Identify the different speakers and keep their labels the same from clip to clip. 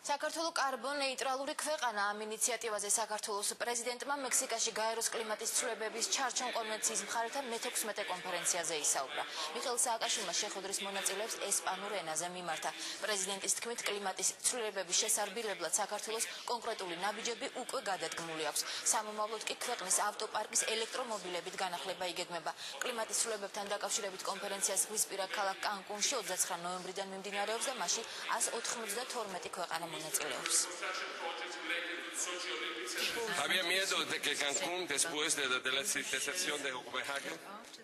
Speaker 1: საქართველოს კარბონ-ნეიტრალური ქვეყანა ამ ინიციატივაზე საქართველოს პრეზიდენტმა მექსიკაში გაეროს კლიმატის ცვლილებების ჩარჩომ კონვენციის მხარეთა მე-16 კონფერენციაზე ისაუბრა. მიხეილ სააკაშვილმა შეხვედრის მონაწილეებს ესპანურ ენაზე მიმართა. პრეზიდენტის თქმით, კლიმატის ცვლილებების შესარბილებლად საქართველოს კონკრეტული ნაბიჯები უკვე გადადგმული აქვს. სამომავლოდ კი ქვეყნის ავტოპარკის ელექტრომობილებით განახლება იგეგმება. კლიმატის ცვლილებებთან დაკავშირებით კონფერენციას ზღვისპირა ქალაქ კანკუნში 29 ნოემბრიდან მიმდინარეობს და მასში 192 ქვეყანა მონაწილეობს.
Speaker 2: Había miedo de que Cancún, después de la deserción de Copenhagen,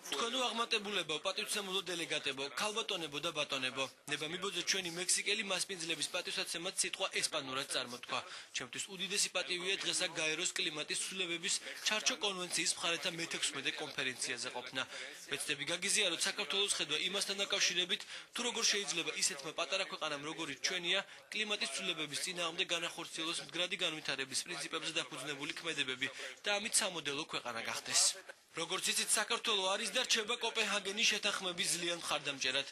Speaker 3: თქვენო აღმატებულებო, პატივცემულო დელეგატებო, ქალბატონებო და ბატონებო, ნება მიბოძე ჩვენი მექსიკელი მასპინძლების პატივსაცემად სიტყვა ესპანურად წარმოთქვა. ჩემთვის უდიდესი პატივია დღესა გაეროს კლიმატის ცვლილებების ჩარჩო კონვენციის მხარეთა მე-16 კონფერენციაზე ყოფნა. ვეცდები გაგიზიაროთ საქართველოს ხედვა იმასთან დაკავშირებით, თუ როგორ შეიძლება ისეთმა პატარა ქვეყანამ როგორიც ჩვენია, კლიმატის ცვლილებების წინააღმდეგ განახორციელოს მდგრადი განვითარების პრინციპებზე დაფუძნებული ქმედებები და ამით სამოდელო ქვეყანა გახდეს. როგორც იცით, საქართველო არის და რჩება კოპენჰაგენის შეთანხმების ძლიან მხარდამჭერად.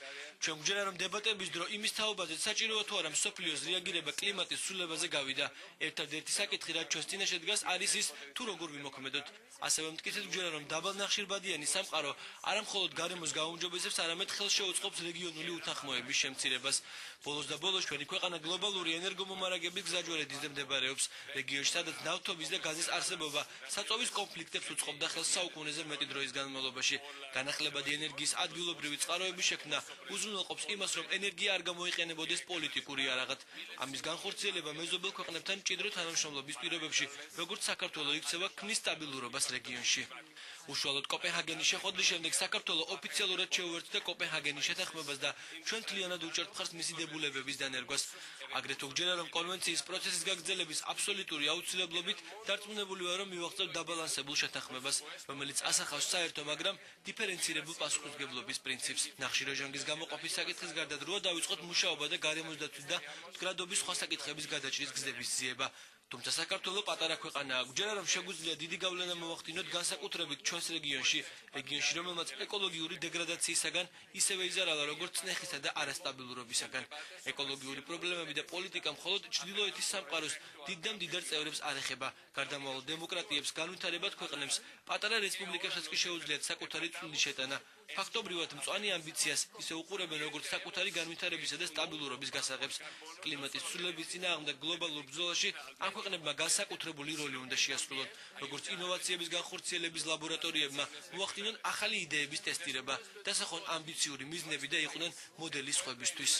Speaker 3: ჩვენ გვჯერა, რომ დებატების დრო იმის თაობაზე საჭიროა თუ არა მსოფლიოს რეაგირება კლიმატის ცვლილებაზე გავიდა. ერთადერთი საკითხი, რაც ჩვენს წინაშე დგას, არის ის, თუ როგორ ვიმოქმედოთ. ასევე მტკიცედ გვჯერა, რომ დაბალნახშირბადიანი სამყარო არა მხოლოდ გარემოს გაუმჯობესებს, არამედ ხელს შეუწყობს რეგიონული უთანხმოების შემცირებას. ბოლოს და ბოლოს ჩვენი ქვეყანა გლობალური ენერგომომარაგების გზაჯვარედინზე მდებარეობს. რეგიონში, სადაც ნავთობის და გაზის არსებობა საწვავის კონფლიქტებს უწყობდა ხელს საუკუნეზე მეტი დროის განმავლობაში. განახლებადი ენერგიის ადგილობრივი წყაროების შექმნა უზრუნველყოფს იმას, რომ ენერგია არ გამოიყენებოდეს პოლიტიკური არაღად. ამის განხორციელება მეზობელ ქვეყნებთან მჭიდრო თანამშრომლობის პირობებში, როგორც საქართველო იქცევა, ქმნის სტაბილურობას რეგიონში. უშუალოდ კოპენჰაგენის შეხვედრის შემდეგ საქართველო ოფიციალურად შეუერთდა კოპენჰაგენის შეთანხმებას და ჩვენ მთლიანად უჭერთ მხარს მისი დებულებების დანერგვას. აგრეთვე გვჯერა, რომ კონვენციის პროცესის გაგრძელების აბსოლუტური აუცილებლობით დარწმუნებული ვარ, რომ მივაღწევ დაბალანსებულ შეთანხმებას, რომელიც ასახავს საერთო, მაგრამ დიფერენცირებულ პასუხისმგებლობის პრინციპს. ნახშირორჟანგის გამოყოფის საკითხის გარდა დროა დავიწყოთ მუშაობა და გარემოს დაცვის და მდგრადობის სხვა საკითხების გადაჭრის გზების ძიება. თუმცა საქართველო პატარა ქვეყანაა. გვჯერა, რომ შეგვიძლია დიდი გავლენა მოვახდინოთ განსაკუთრებით ჩვენს რეგიონში, რომელმაც ეკოლოგიური დეგრადაციისაგან ისევე იზარალა, როგორც წნეხისა და არასტაბილურობისაგან. ეკოლოგიური პრობლემები და პოლიტიკა მხოლოდ ჩრდილოეთის სამყაროს დიდ და მდიდარ წევრებს არ ეხება. გარდამავალ დემოკრატიებს, განვითარებად ქვეყნებს, პატარა რესპუბლიკებსაც კი შეუძლიათ საკუთარი წვლილი შეტანა. ფაქტობრივად მწვანე ამბიციას ისე უყურებენ, როგორც საკუთარი განვითარებისა და სტაბილურობის გასაღებს. კლიმატის ცვლილების წინააღმდეგ გლობალურ ბრძოლაში ამ ქვეყნებმა განსაკუთრებული როლი უნდა შეასრულონ, როგორც ინოვაციების განხორციელების ლაბორატორიებმა მოახდინონ ახალი იდეების ტესტირება, დასახონ ამბიციური მიზნები და იყვნენ მოდელი სხვებისთვის.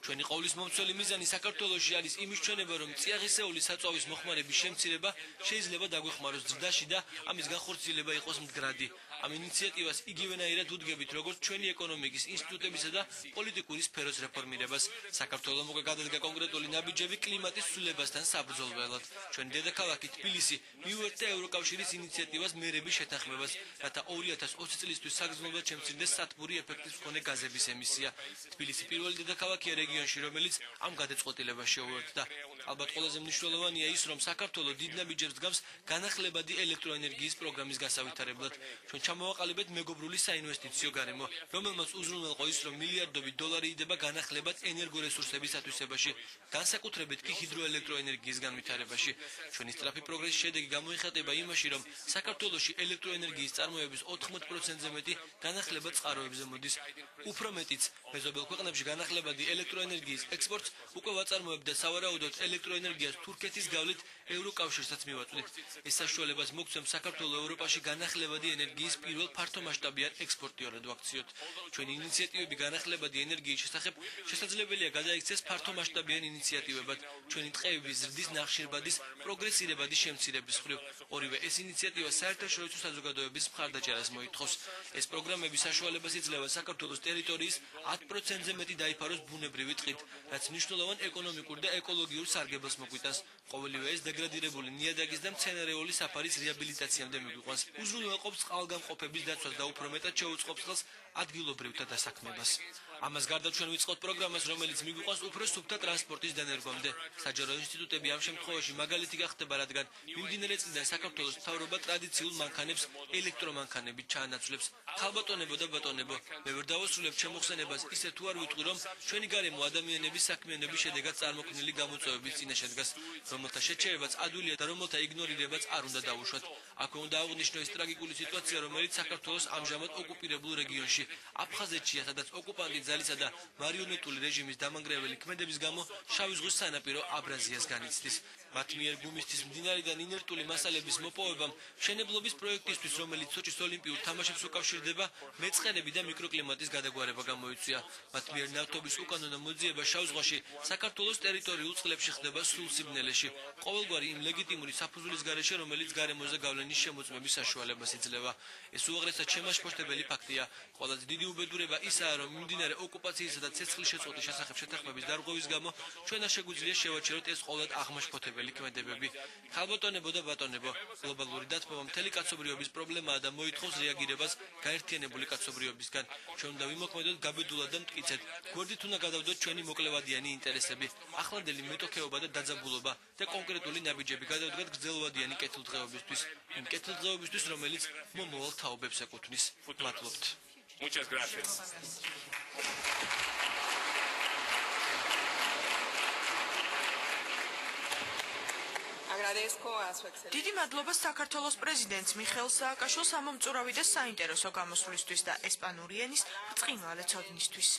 Speaker 3: ჩვენი ყოვლის მომცველი მიზანი საქართველოში არის იმის ჩვენება, რომ წიაღისეული საწვავის მოხმარების შემცირება შეიძლება დაგვეხმაროს ზრდაში და ამის განხორციელება იყოს მდგრადი. ამ ინიციატივას იგივენაირად უდგებით, როგორც ჩვენი ეკონომიკის ინსტიტუტებისა და პოლიტიკური სფეროს რეფორმირებას. საქართველომ უკვე გადადგა კონკრეტული ნაბიჯები კლიმატის ცვლილებასთან საბრძოლველად. ჩვენი დედაქალაქი თბილისი მიუერთდა ევროკავშირის ინიციატივას მერების შეთანხმებას, რათა 2020 წლისთვის საგრძნობლად შემცირდეს სათბური ეფექტის მქონე გაზების ემისია. თბილისი პირველი დედაქალაქია რეგიონში, რომელიც ამ გადაწყვეტილებას შეუერთდა. ალბათ ყველაზე მნიშვნელოვანია ის, რომ საქართველო დიდ ნაბიჯებს დგამს განახლებადი ელექტროენერგიის პროგრამის გასავითარებლად. ჩვენ ჩამოვაყალიბეთ მეგობრული საინვესტიციო გარემო, რომელმაც უზრუნველყო ის, რომ მილიარდობით დოლარი იდება განახლებად ენერგორესურსების ათვისებაში, განსაკუთრებით კი ჰიდროელექტროენერგიის განვითარებაში. ჩვენი სწრაფი პროგრესის შედეგი გამოიხატება იმაში, რომ საქართველოში ელექტროენერგიის წარმოების 80%-ზე მეტი განახლებად წყაროებზე მოდის. უფრო მეტიც, მეზობელ ქვეყნებში განახლებადი ელექტროენერგიის ექსპორტს უკვე ვაწარმოებთ და სავარაუდოდ ელექტროენერგიას თურქეთის გავლით ევროკავშირსაც მივაწვდით. ეს საშუალებას მოგცემს საქართველოს ევროპაში განახლებადი ენერგიის პირველ ფართომასშტაბიან ექსპორტიორად ვაქციოთ. ჩვენი ინიციატივები განახლებადი ენერგიის შესახებ შესაძლებელია გადაიქცეს ფართომასშტაბიან ინიციატივებად, ჩვენი ტყეების ზრდის, ნახშირბადის პროგრესირებადი შემცირების მხრივ. ორივე ეს ინიციატივა საერთაშორისო საზოგადოების მხარდაჭერას მოითხოვს. ეს პროგრამები საშუალებას იძლევა საქართველოს ტერიტორიის 10%-ზე მეტი დაიფაროს ბუნებრივი ტყით, რაც მნიშვნელოვან ეკონომიკურ და ეკოლოგიურ სარგებელს მოგვიტანს. ყოველივე ეს დეგრადირებული ნიადაგის და მცენარეული საფარის რეაბილიტაციამდე მიგვიყვანს. უზრუნველყოფს წყალგამყოფების დაცვას და უფრო მეტად შეუწყობს ხელს ადგილობრივთა დასაქმებას. ამას გარდა ჩვენ ვიწყოთ პროგრამას, რომელიც მიგვიყვანს უფრო სუფთა ტრანსპორტის დანერგვამდე. საჯარო ინსტიტუტები ამ შემთხვევაში მაგალითი გახდება, რადგან მიმდინარე წლიდან საქართველოს მთავრობა ტრადიციულ მანქანებს ელექტრომანქანებით ჩაანაცვლებს. ხალბატონებო და ბატონებო, მე ვერ დავასრულებ ჩემოხსენებას ისე თუ არ ვიტყვი, რომ ჩვენი გარემო ადამიანების საქმიანობის შედეგად წარმოქმნილი გამოწვევების წინაშე დგას, რომელთა შეჩერებაც ადვილია და რომელთა იგნორირებაც არ უნდა დავუშვათ. აქვე უნდა აღვნიშნო ის ტრაგიკული სიტუაცია, რომელიც საქართველოს ამჟამად ოკუპირებულ რეგიონში, აფხაზეთშია, სადაც ოკუპანტი ძალისა და მარიონეტული რეჟიმის დამანგრეველი ქმედების გამო შავი ზღვის სანაპირო აბრაზიას განიცდის. მათ მიერ გუმისთის მდინარიდან ინერტული მასალების მოპოვებამ, მშენებლობის პროექტისთვის, რომელიც სოჭის ოლიმპიურ თამაშებს უკავშირდება, მეწყერები და მიკროკლიმატის გადაგვარება გამოიწვია. მათ მიერ ნავთობის უკანონო მოძიება შავ ზღვაში საქართველოს ტერიტორიულ წყლებში ხდება სრულ სიბნელეში, ყოველგვარი იმ ლეგიტიმური საფუძვლის გარეშე, რომელიც გარემოზე გავლენის შემოწმების საშუალებას იძლევა. ეს უაღრესად შემაშფოთებელი ფაქტია. ყველაზე დიდი უბედურება ისაა, რომ მიმდინარე ოკუპაციისა და ცეცხლის შეწყვეტის შესახებ შეთანხმების დარღვევის გამო ჩვენ არ შეგვიძლია შევაჩეროთ ეს ყოველად აღმაშფოთებელი ქმედებები. ხალბატონებო და ბატონებო, გლობალური დათბობა მთელი კაცობრიობის პრობლემაა და მოითხოვს რეაგირებას გაერთიანებული კაცობრიობისგან. ჩვენ უნდა ვიმოქმედოთ გაბედულად და მტკიცედ. გვერდით უნდა გადავდოთ ჩვენი მოკლევადიანი ინტერესები, ახლანდელი მეტოქეობა და დაძაბულობა და კონკრეტული ნაბიჯები გადავდგათ გრძელვადიანი კეთილდღეობისთვის, იმ კეთილდღეობისთვის, რომელიც მომავალ თაობებს ეკუთვნის. მადლობთ.
Speaker 2: Muchas gracias.
Speaker 4: დიდი მადლობა საქართველოს პრეზიდენტს მიხეილ სააკაშვილს ამომწურავი და საინტერესო გამოსვლისთვის და ესპანური ენის ბრწყინვალე ცოდნისთვის.